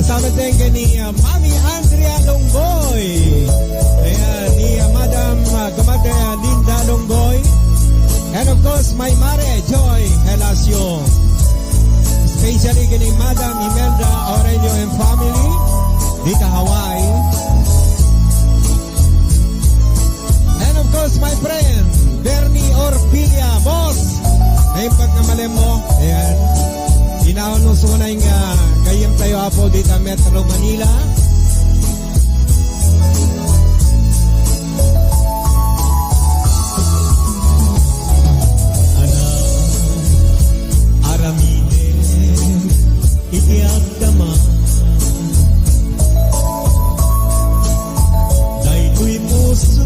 Kasama din ni Mami Andrea Longgoy. Ayan, ni Madam Gamada Linda Longgoy. And of course, my Mare Joy Helasio. Especially kini Madam Imelda Aurelio and family dito Hawaii. And of course, my friend Bernie Orpilla, boss. Ngayon pag namalem mo, ayan. Inaunong suna yung kayam tayo apo dito Metro Manila. Itiyak naman dahil ko'y puso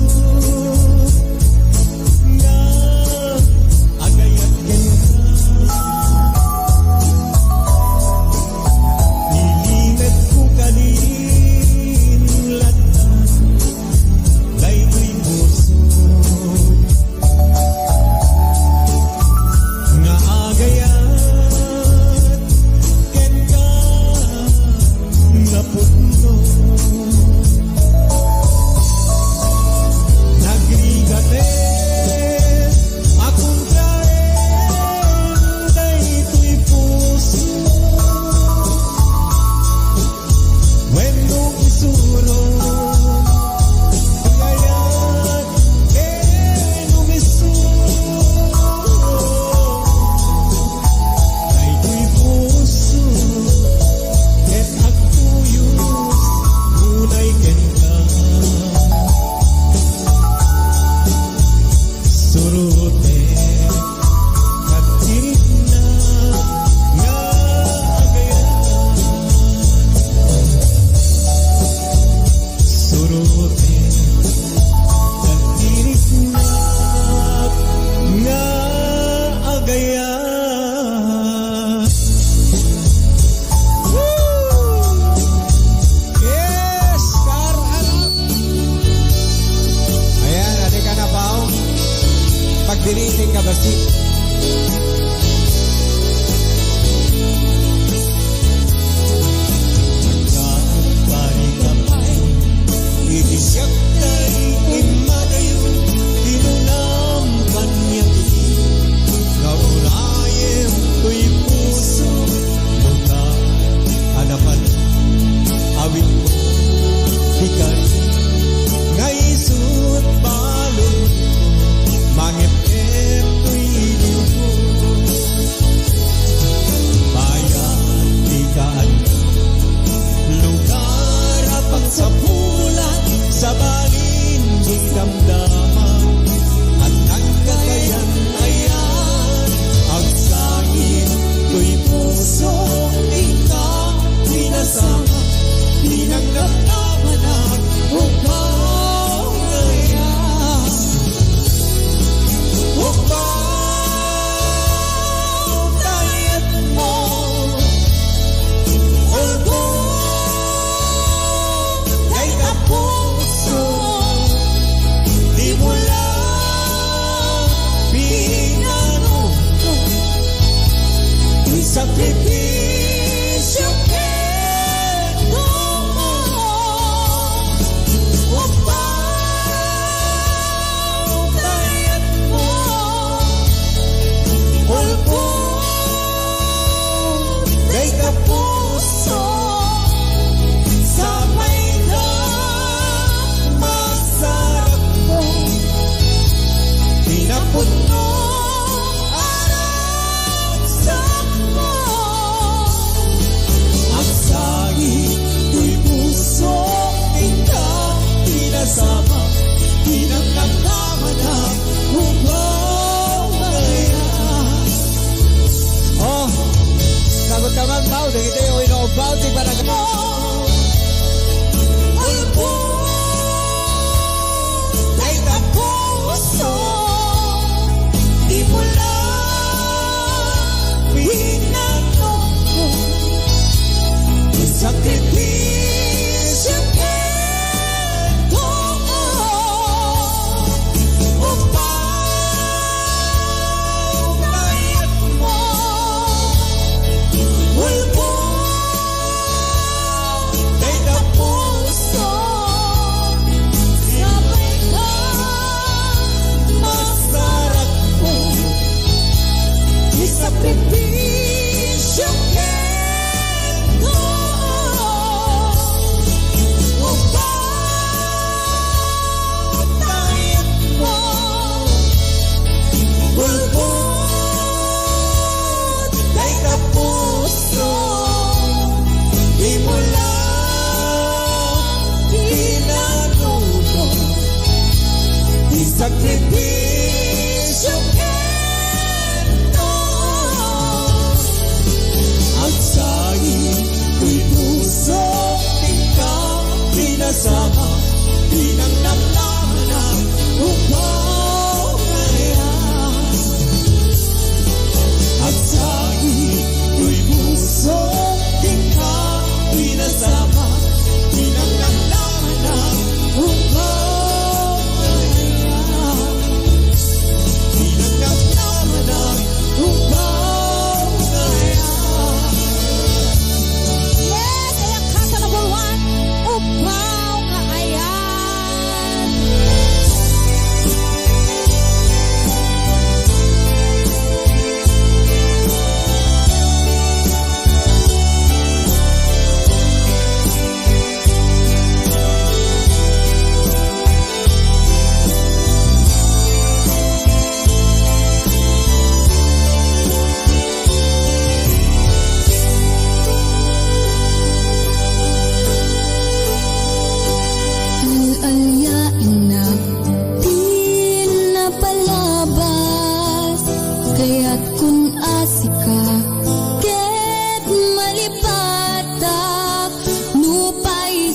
nga agayat ganda nilingad ko kalinlatan dahil ko'y puso nga agayat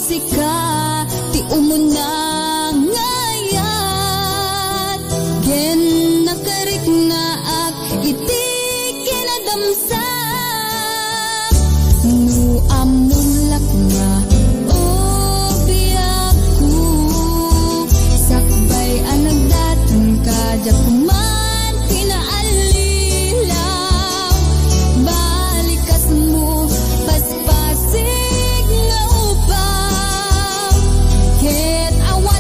sika ti umuna ngayat gen nakarik na ak iti kinadamsak nu amon lakna o biyak ko sakbay anagdatun ka jakuman pinaalilaw balikas mo paspasig nga upaw ket awan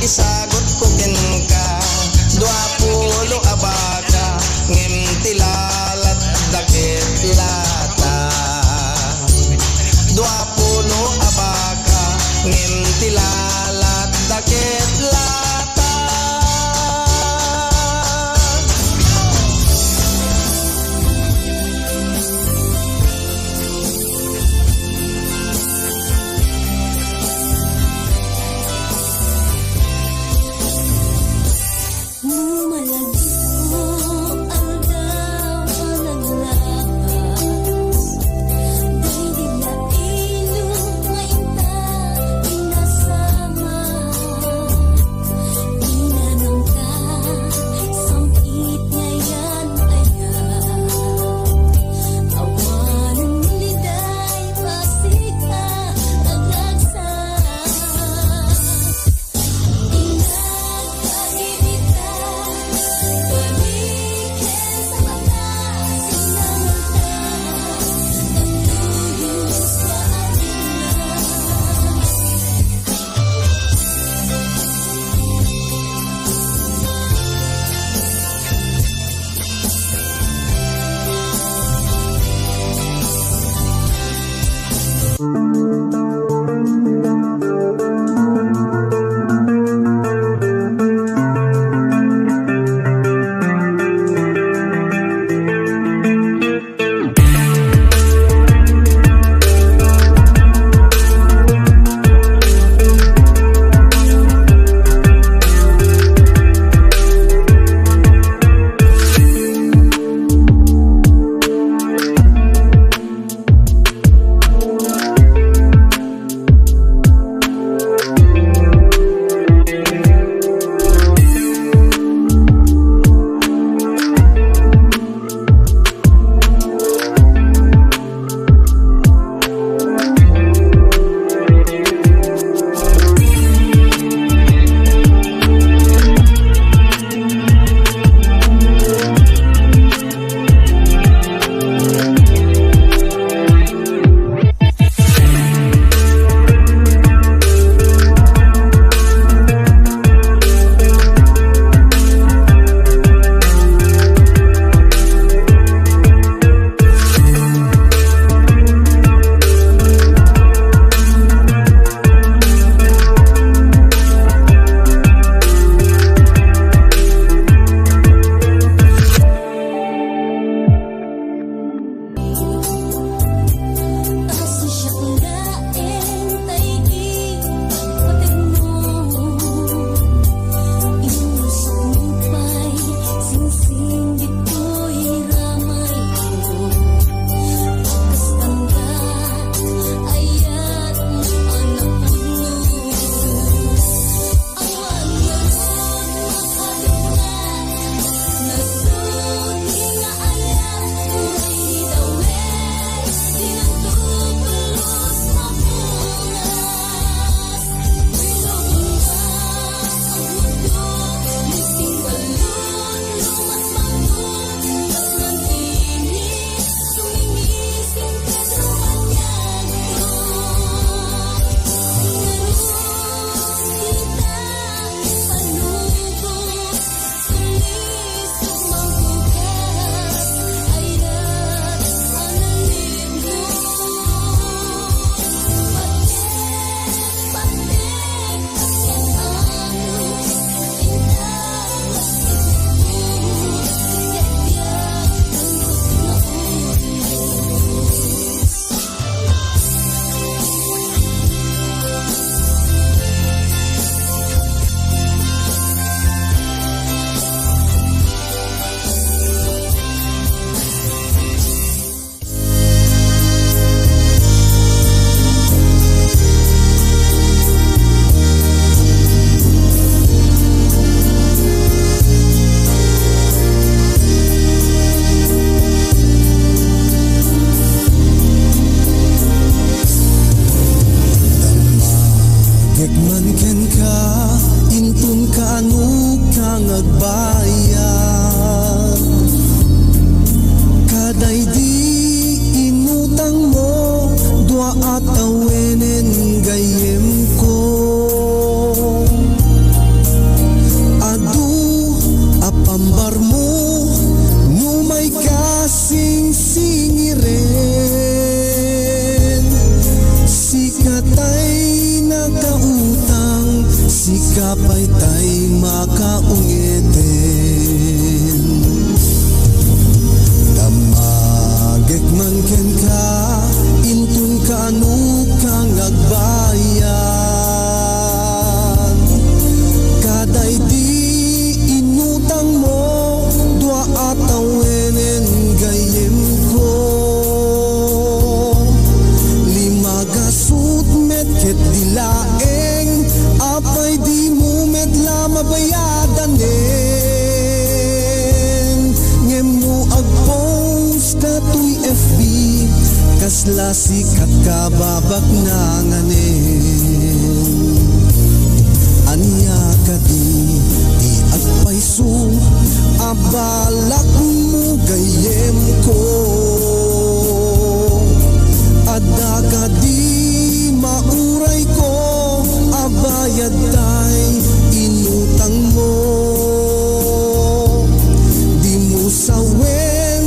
isagot ko ken ka 20 abaka ngem tilalat dakit lata 20 abaka ngem tilalat dakit lata. kapay tay makaungiten. Damagek man ken ka, intun kanu kang agbayan. Kaday di inutang mo, dua atawenen gayem ko. Lima gasut met ket dilaeng, apay di mo met la mabayadan ngem mo agpost katoy FB, kasla sikat ka babak nanganen. Anya ka di agpayso, abalak mo gayem ko. Adda ka di mauray ko, abayad tay inutang mo. Di mo sawen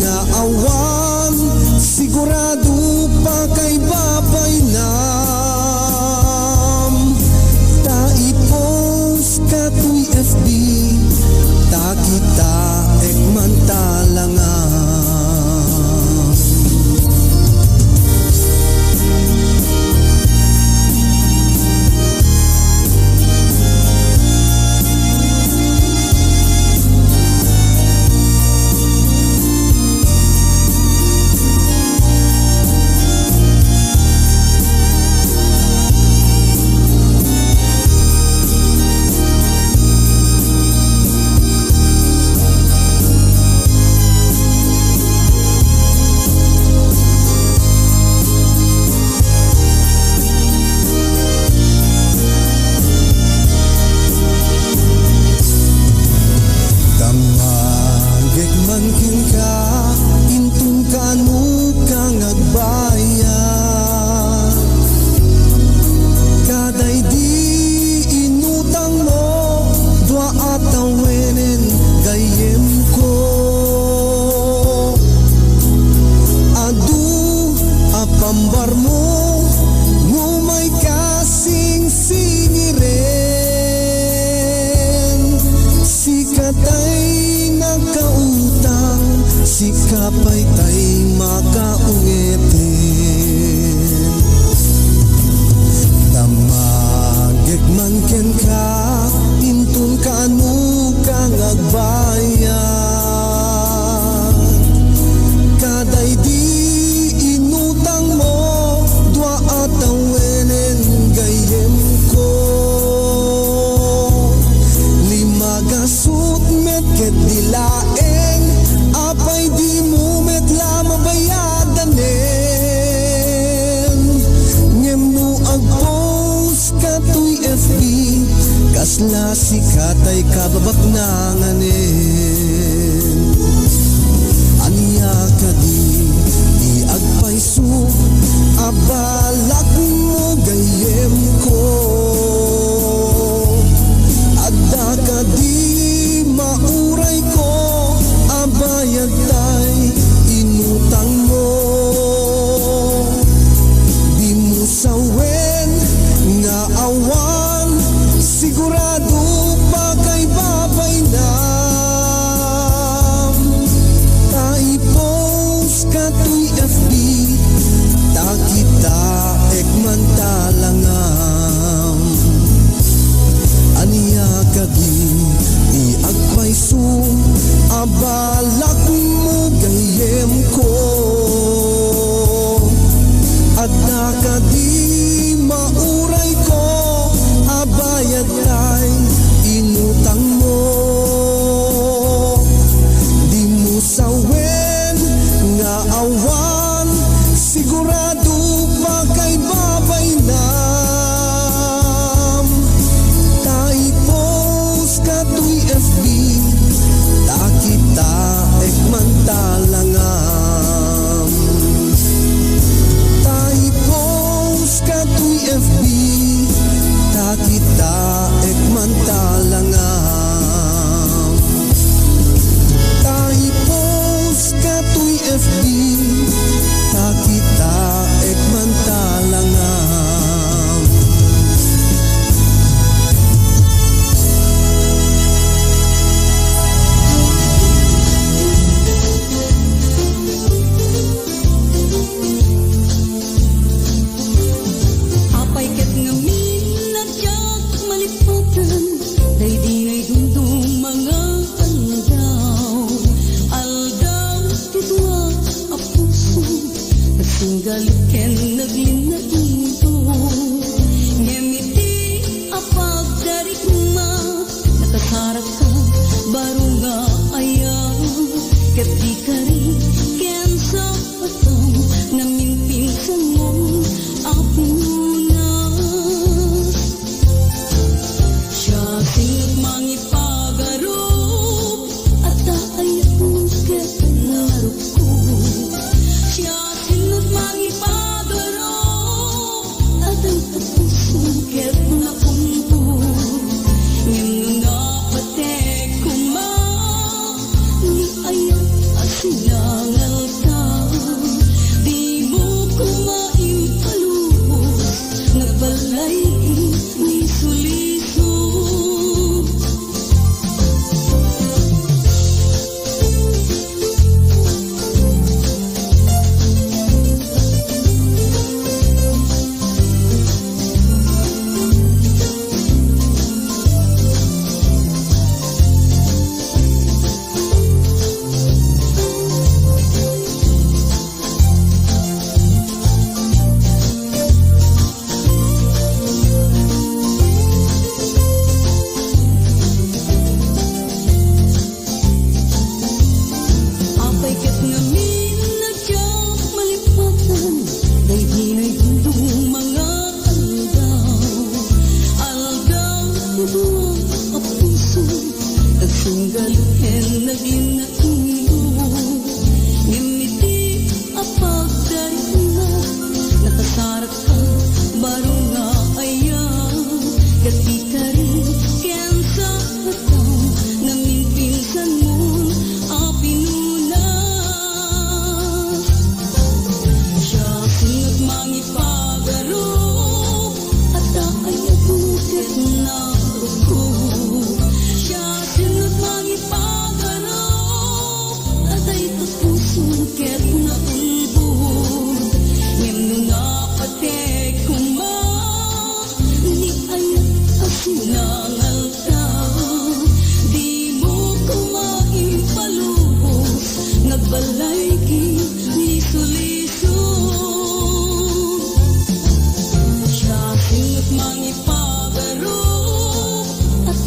nga awan, sigurado pa kay babay nam. Taipos katoy FB, ta kita ekman talangan. Kasla sikat ay kababak nanganen. Anya ka di agpayso, abalak mo gayem ko. Adda ka di mauray ko, abayad tay inutang mo. Di mo sawen nga awan, sigurado pa kay babay nam. Taipos katoy FB, ta kita ekman talangam. Aniya kagi iagpayso, abalak mo gayem ko. Adda ka di mauray ko, abayad tay inutang mo. Di mo sawen nga awan, sigurado pa kay babay nam. Taipos katoy FB, ta kita ekman talangam. Taipos katoy FB, malipatan, day di ngay dundong mga aldaw. Aldaw, tidwa, a puso, nagsinggaluken, naglinaginto. Ngemiti, a pagdarigma, nakasarak ka, baro nga ayaw. Ket di ka rin, ken sa patang, namimpinsan mo, apunas. Siya sinut mangipagarop, at ayat mo ket narok ko. Siya sinut mangipagarop, at ang puso ket napunto. Ngem nga patek kuma, ni ayat asinangal ka. Di mo kumaimpalubos, nabalay ni suliso. Apay ket ngamin nadyang malipatan, day di na'y dundong mga aldaw. Aldaw, tibuang a puso, nagsinggaluken, naglinaginto. Ngimiti, a pagdarigma, nakasarak ka, baro nga ayaw. Ket di ka rin, ken sa hataw, namimpinsan mo, apinunas. Siya sinut mangipagarop, at ayat mo ket narok ko. Siya sinut mangipagarop, at ayat puso ket napunbod. Ngem nga patek kuma, ni ayat asinangal ka. Di mo kumaimpalubos, nagbalay ki ni suliso. Siya sinut mangipagarop, at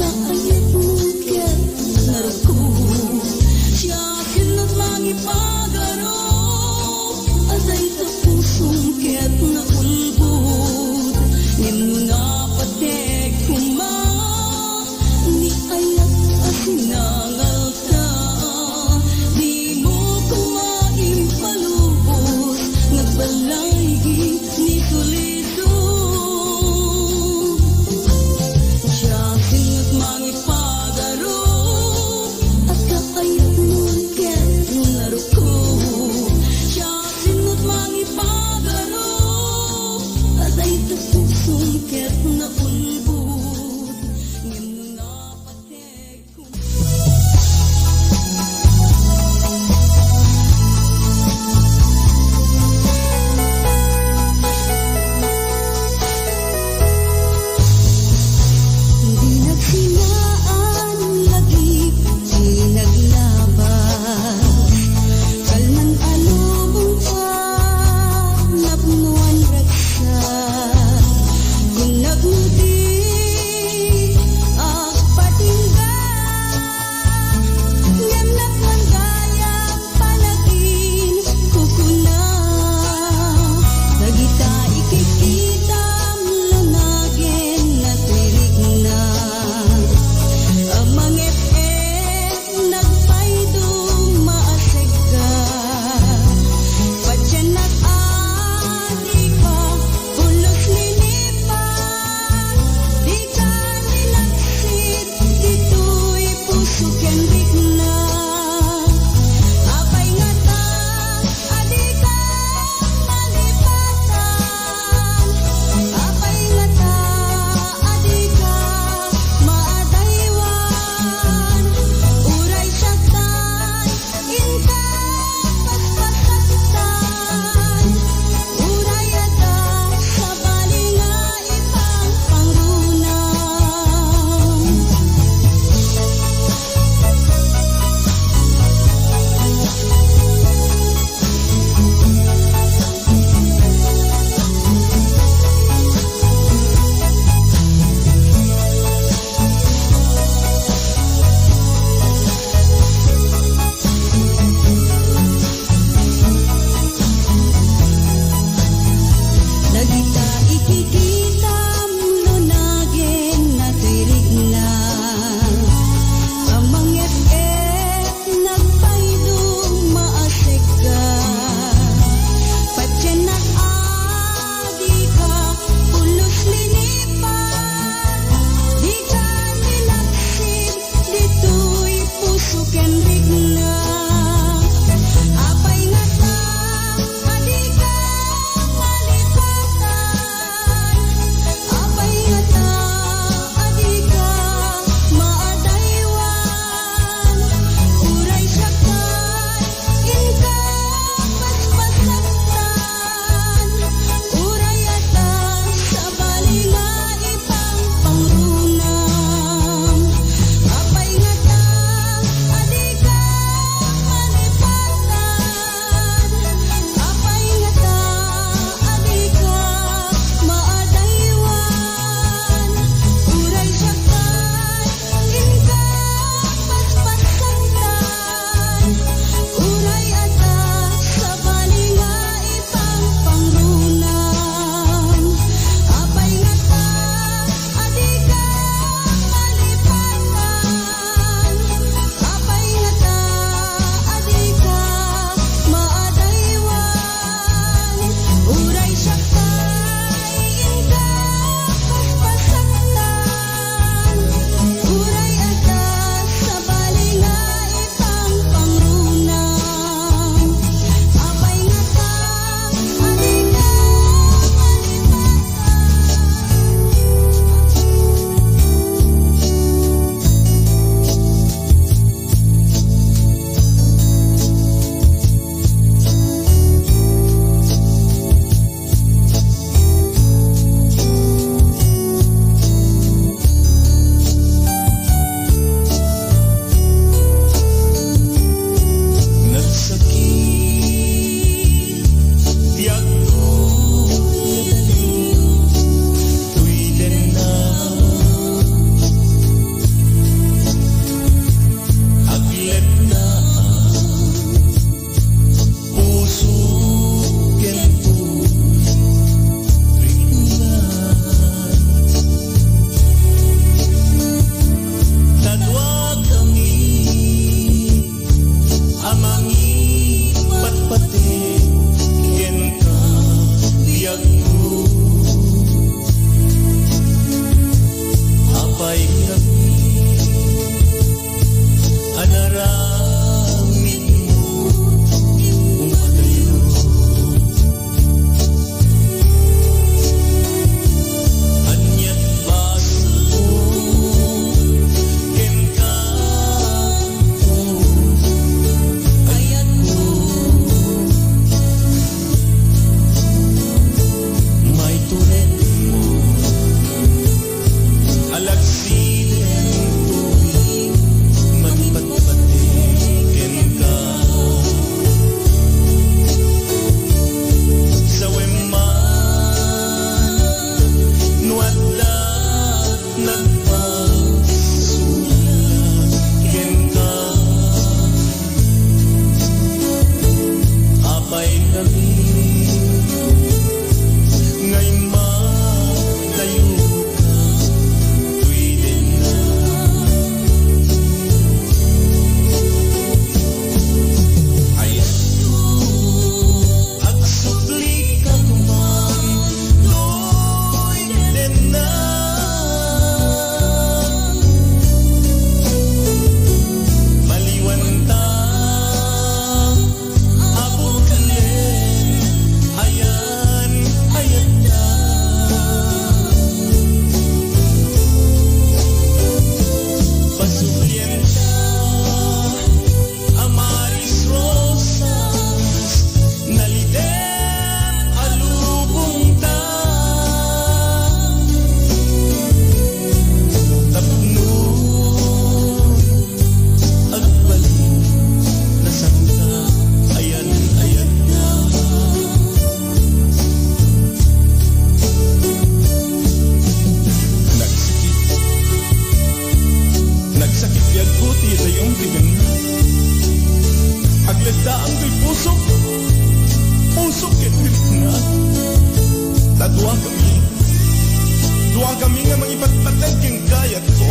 Dua kami nga mangipatpatag yung kayat ko.